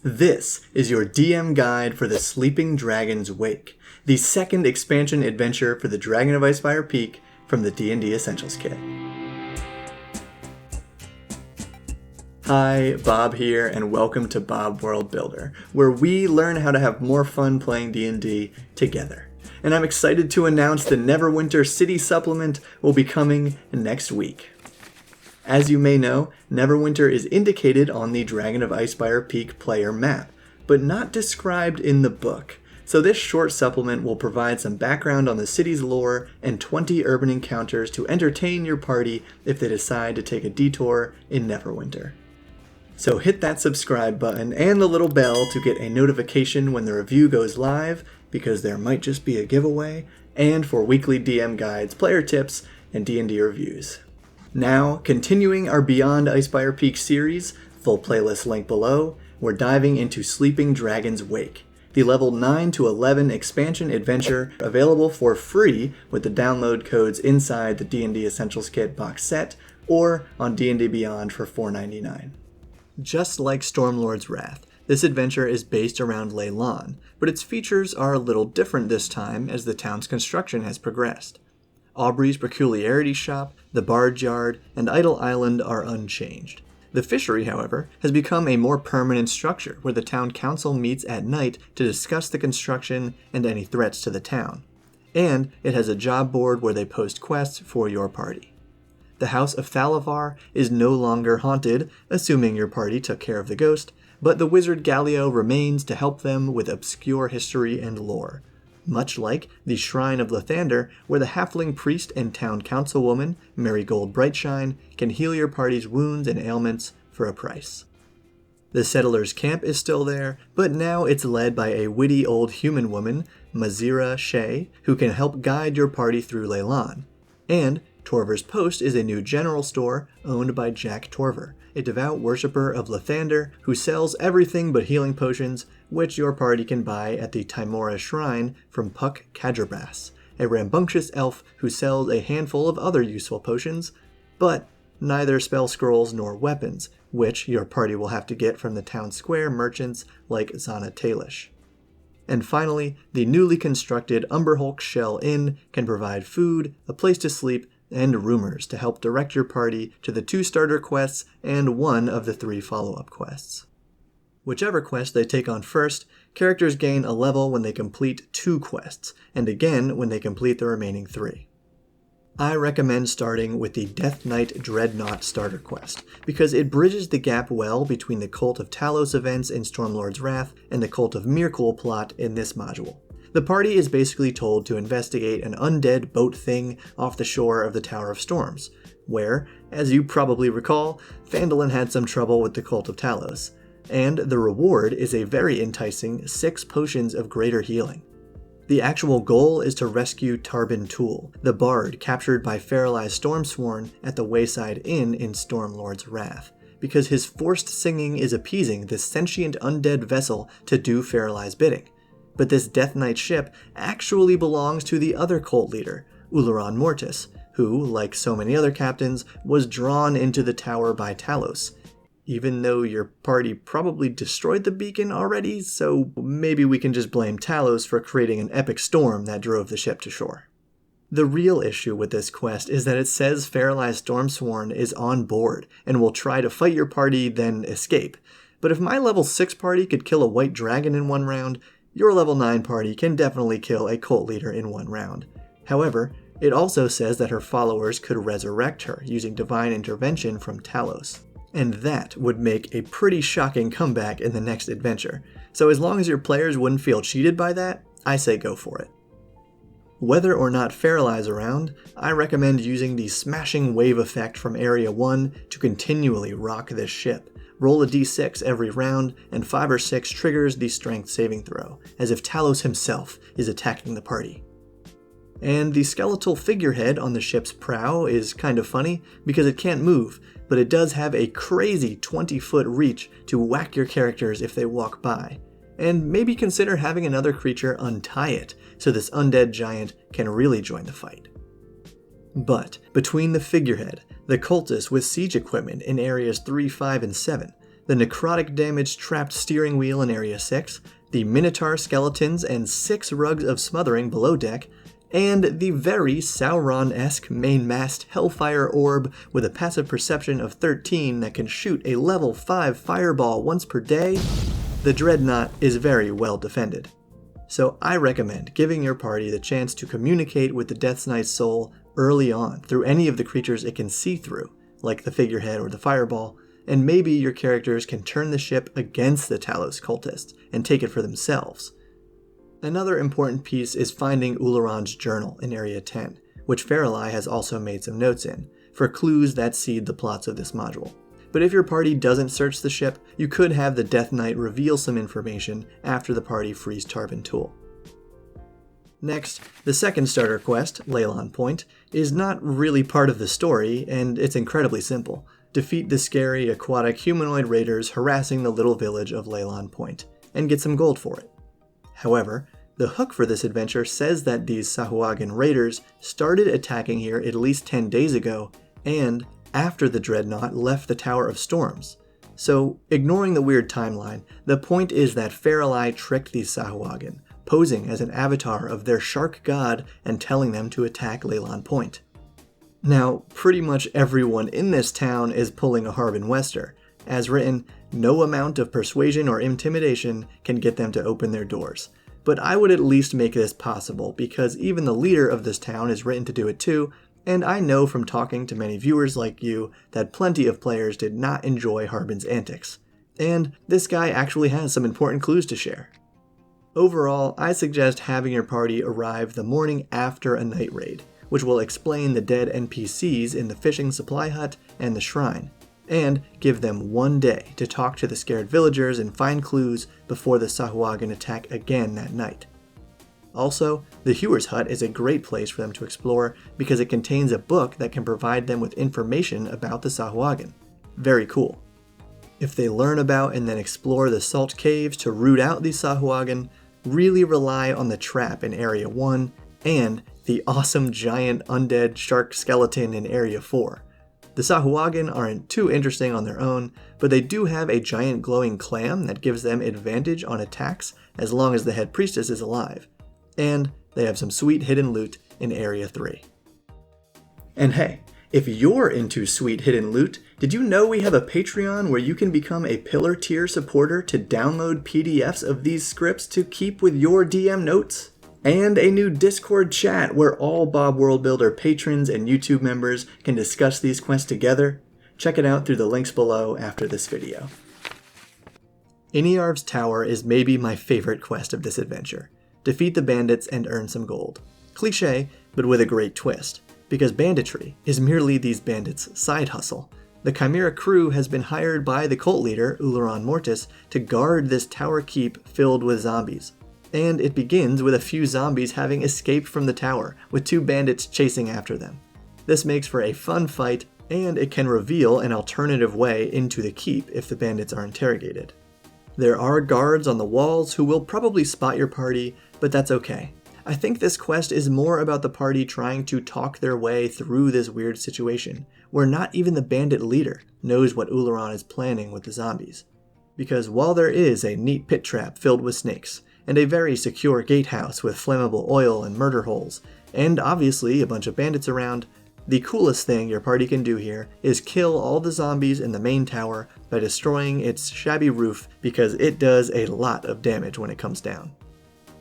This is your DM guide for the Sleeping Dragon's Wake, the second expansion adventure for the Dragon of Icespire Peak from the D&D Essentials Kit. Hi, Bob here, and welcome to Bob World Builder, where we learn how to have more fun playing D&D together. And I'm excited to announce the Neverwinter City Supplement will be coming next week. As you may know, Neverwinter is indicated on the Dragon of Icespire Peak player map, but not described in the book. So this short supplement will provide some background on the city's lore and 20 urban encounters to entertain your party if they decide to take a detour in Neverwinter. So hit that subscribe button and the little bell to get a notification when the review goes live, because there might just be a giveaway, and for weekly DM guides, player tips, and D&D reviews. Now, continuing our Beyond Icespire Peak series, full playlist link below, we're diving into Sleeping Dragon's Wake, the level 9 to 11 expansion adventure available for free with the download codes inside the D&D Essentials Kit box set or on D&D Beyond for $4.99. Just like Stormlord's Wrath, this adventure is based around Leilon, but its features are a little different this time as the town's construction has progressed. Aubrey's Peculiarity Shop, the Bard's Yard, and Idle Island are unchanged. The fishery, however, has become a more permanent structure where the town council meets at night to discuss the construction and any threats to the town. And it has a job board where they post quests for your party. The House of Thalavar is no longer haunted, assuming your party took care of the ghost, but the wizard Galio remains to help them with obscure history and lore. Much like the Shrine of Lathander, where the halfling priest and town councilwoman, Marigold Brightshine, can heal your party's wounds and ailments for a price. The settlers' camp is still there, but now it's led by a witty old human woman, Mazira Shea, who can help guide your party through Leilon. And Torver's Post is a new general store owned by Jack Torver, a devout worshipper of Lathander who sells everything but healing potions, which your party can buy at the Timora Shrine from Puck Kadrabas, a rambunctious elf who sells a handful of other useful potions, but neither spell scrolls nor weapons, which your party will have to get from the town square merchants like Zana Talish. And finally, the newly constructed Umberhulk Shell Inn can provide food, a place to sleep, and rumors to help direct your party to the 2 starter quests and 1 of the 3 follow-up quests. Whichever quest they take on first, characters gain a level when they complete 2 quests, and again when they complete the remaining 3. I recommend starting with the Death Knight Dreadnaught starter quest, because it bridges the gap well between the Cult of Talos events in Stormlord's Wrath and the Cult of Mirkul plot in this module. The party is basically told to investigate an undead boat thing off the shore of the Tower of Storms, where, as you probably recall, Phandalin had some trouble with the Cult of Talos, and the reward is a very enticing 6 potions of greater healing. The actual goal is to rescue Tarbin Tool, the bard captured by Ferali's Stormsworn at the Wayside Inn in Stormlord's Wrath, because his forced singing is appeasing this sentient undead vessel to do Ferali's bidding. But this Death Knight ship actually belongs to the other cult leader, Ularan Mortis, who, like so many other captains, was drawn into the tower by Talos. Even though your party probably destroyed the beacon already, so maybe we can just blame Talos for creating an epic storm that drove the ship to shore. The real issue with this quest is that it says Ferali's Stormsworn is on board and will try to fight your party, then escape. But if my level 6 party could kill a white dragon in 1 round, your level 9 party can definitely kill a cult leader in 1 round. However, it also says that her followers could resurrect her using divine intervention from Talos. And that would make a pretty shocking comeback in the next adventure. So as long as your players wouldn't feel cheated by that, I say go for it. Whether or not Ferali's around, I recommend using the Smashing Wave effect from Area 1 to continually rock this ship. Roll a d6 every round, and 5 or 6 triggers the strength saving throw, as if Talos himself is attacking the party. And the skeletal figurehead on the ship's prow is kind of funny, because it can't move, but it does have a crazy 20-foot reach to whack your characters if they walk by. And maybe consider having another creature untie it, so this undead giant can really join the fight. But between the figurehead, the cultists with siege equipment in areas 3, 5, and 7, the necrotic damaged trapped steering wheel in Area 6, the Minotaur skeletons and 6 rugs of smothering below deck, and the very Sauron-esque main-mast Hellfire Orb with a passive perception of 13 that can shoot a level 5 fireball once per day, the Dreadnaught is very well defended. So I recommend giving your party the chance to communicate with the Death Knight's soul early on through any of the creatures it can see through, like the figurehead or the fireball, and maybe your characters can turn the ship against the Talos cultists and take it for themselves. Another important piece is finding Ullaran's journal in Area 10, which Faralai has also made some notes in, for clues that seed the plots of this module. But if your party doesn't search the ship, you could have the Death Knight reveal some information after the party frees Tarpon Tool. Next, the second starter quest, Leilon Point, is not really part of the story, and it's incredibly simple. Defeat the scary aquatic humanoid raiders harassing the little village of Leilon Point, and get some gold for it. However, the hook for this adventure says that these Sahuagin raiders started attacking here at least 10 days ago, and after the Dreadnaught left the Tower of Storms. So, ignoring the weird timeline, the point is that Faralai tricked these Sahuagin, posing as an avatar of their shark god and telling them to attack Leilon Point. Now, pretty much everyone in this town is pulling a Harbin Wester. As written, no amount of persuasion or intimidation can get them to open their doors. But I would at least make this possible, because even the leader of this town is written to do it too, and I know from talking to many viewers like you that plenty of players did not enjoy Harbin's antics. And this guy actually has some important clues to share. Overall, I suggest having your party arrive the morning after a night raid, which will explain the dead NPCs in the fishing supply hut and the shrine, and give them 1 day to talk to the scared villagers and find clues before the Sahuagin attack again that night. Also, the Hewer's Hut is a great place for them to explore because it contains a book that can provide them with information about the Sahuagin. Very cool. If they learn about and then explore the Salt Caves to root out the Sahuagin, really rely on the trap in Area 1 and the awesome giant undead shark skeleton in Area 4. The Sahuagin aren't too interesting on their own, but they do have a giant glowing clam that gives them advantage on attacks as long as the head priestess is alive. And they have some sweet hidden loot in Area 3. And hey, if you're into sweet hidden loot, did you know we have a Patreon where you can become a pillar tier supporter to download PDFs of these scripts to keep with your DM notes? And a new Discord chat where all Bob World Builder patrons and YouTube members can discuss these quests together? Check it out through the links below after this video. Iniarv's Tower is maybe my favorite quest of this adventure. Defeat the bandits and earn some gold. Cliché, but with a great twist, because banditry is merely these bandits' side hustle. The Chimera crew has been hired by the cult leader, Ullaran Mortis, to guard this tower keep filled with zombies. And it begins with a few zombies having escaped from the tower, with 2 bandits chasing after them. This makes for a fun fight, and it can reveal an alternative way into the keep if the bandits are interrogated. There are guards on the walls who will probably spot your party, but that's okay. I think this quest is more about the party trying to talk their way through this weird situation, where not even the bandit leader knows what Ullaran is planning with the zombies. Because while there is a neat pit trap filled with snakes, and a very secure gatehouse with flammable oil and murder holes, and obviously a bunch of bandits around, the coolest thing your party can do here is kill all the zombies in the main tower by destroying its shabby roof, because it does a lot of damage when it comes down.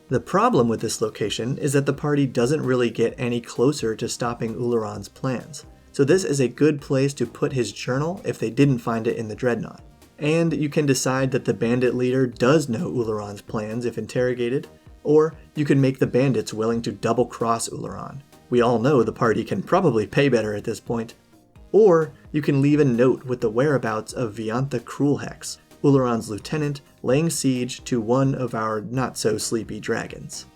The problem with this location is that the party doesn't really get any closer to stopping Ullaran's plans, so this is a good place to put his journal if they didn't find it in the Dreadnaught. And you can decide that the bandit leader does know Ullaran's plans if interrogated, or you can make the bandits willing to double-cross Ullaran. We all know the party can probably pay better at this point. Or you can leave a note with the whereabouts of Viantha Cruelhex, Ullaran's lieutenant, laying siege to one of our not-so-sleepy dragons.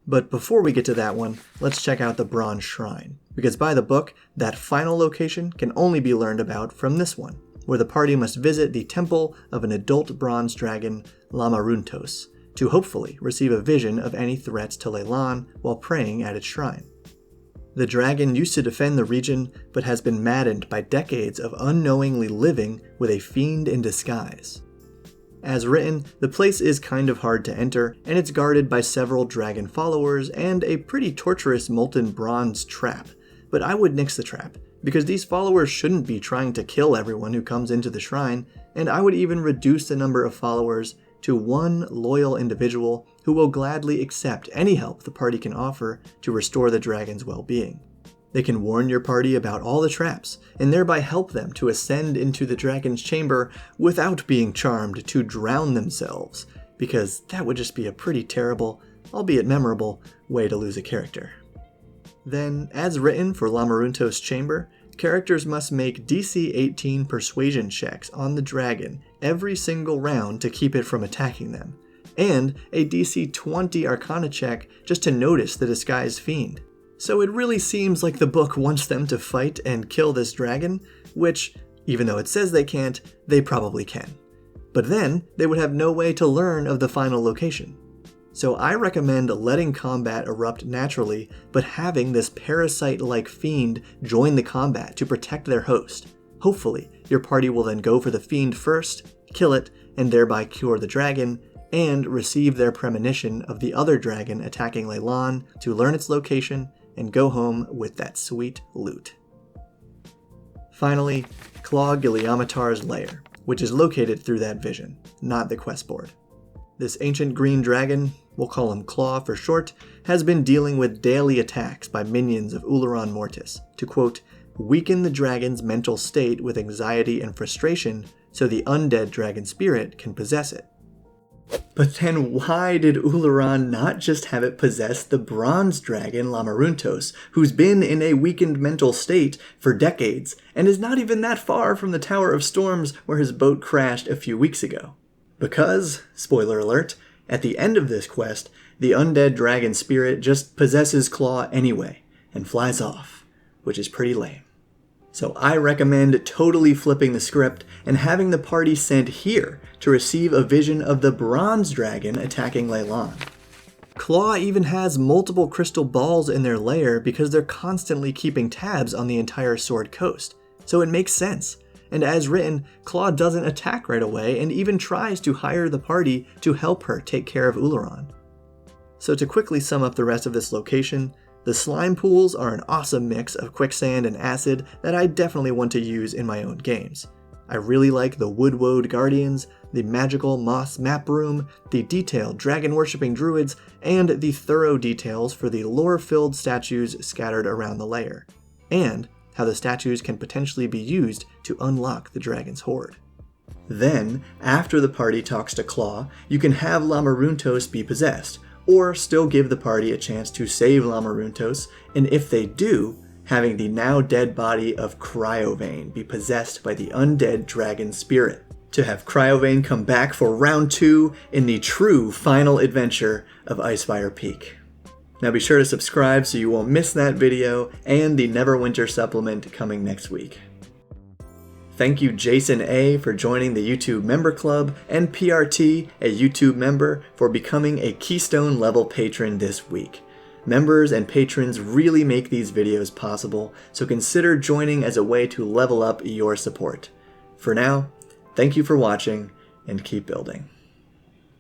But before we get to that one, let's check out the Bronze Shrine, because by the book, that final location can only be learned about from this one, where the party must visit the temple of an adult bronze dragon, Lamaruntos, to hopefully receive a vision of any threats to Leilon while praying at its shrine. The dragon used to defend the region, but has been maddened by decades of unknowingly living with a fiend in disguise. As written, the place is kind of hard to enter, and it's guarded by several dragon followers and a pretty torturous molten bronze trap. But I would nix the trap, because these followers shouldn't be trying to kill everyone who comes into the shrine, and I would even reduce the number of followers to one loyal individual who will gladly accept any help the party can offer to restore the dragon's well-being. They can warn your party about all the traps, and thereby help them to ascend into the dragon's chamber without being charmed to drown themselves, because that would just be a pretty terrible, albeit memorable, way to lose a character. Then, as written for Lamaruntos' chamber, characters must make DC 18 persuasion checks on the dragon every single round to keep it from attacking them, and a DC 20 Arcana check just to notice the disguised fiend. So it really seems like the book wants them to fight and kill this dragon, which, even though it says they can't, they probably can. But then, they would have no way to learn of the final location. So I recommend letting combat erupt naturally, but having this parasite-like fiend join the combat to protect their host. Hopefully, your party will then go for the fiend first, kill it, and thereby cure the dragon, and receive their premonition of the other dragon attacking Leilon to learn its location and go home with that sweet loot. Finally, Claugiyliamatar's Lair, which is located through that vision, not the quest board. This ancient green dragon, we'll call him Claw for short, has been dealing with daily attacks by minions of Uleron Mortis to, quote, weaken the dragon's mental state with anxiety and frustration so the undead dragon spirit can possess it. But then why did Uleron not just have it possess the bronze dragon Lamaruntos, who's been in a weakened mental state for decades, and is not even that far from the Tower of Storms where his boat crashed a few weeks ago? Because, spoiler alert, at the end of this quest, the undead dragon spirit just possesses Claw anyway, and flies off, which is pretty lame. So I recommend totally flipping the script and having the party sent here to receive a vision of the bronze dragon attacking Leilon. Claw even has multiple crystal balls in their lair because they're constantly keeping tabs on the entire Sword Coast, so it makes sense. And as written, Claw doesn't attack right away and even tries to hire the party to help her take care of Uleron. So to quickly sum up the rest of this location, the slime pools are an awesome mix of quicksand and acid that I definitely want to use in my own games. I really like the wood-woad guardians, the magical moss map room, the detailed dragon-worshipping druids, and the thorough details for the lore-filled statues scattered around the lair, and how the statues can potentially be used to unlock the dragon's hoard. Then, after the party talks to Claw, you can have Lamaruntos be possessed, or still give the party a chance to save Lamaruntos, and if they do, having the now dead body of Cryovane be possessed by the undead dragon spirit, to have Cryovane come back for round 2 in the true final adventure of Icespire Peak. Now be sure to subscribe so you won't miss that video and the Neverwinter supplement coming next week. Thank you Jason A. for joining the YouTube member club, and PRT, a YouTube member, for becoming a Keystone level patron this week. Members and patrons really make these videos possible, so consider joining as a way to level up your support. For now, thank you for watching, and keep building.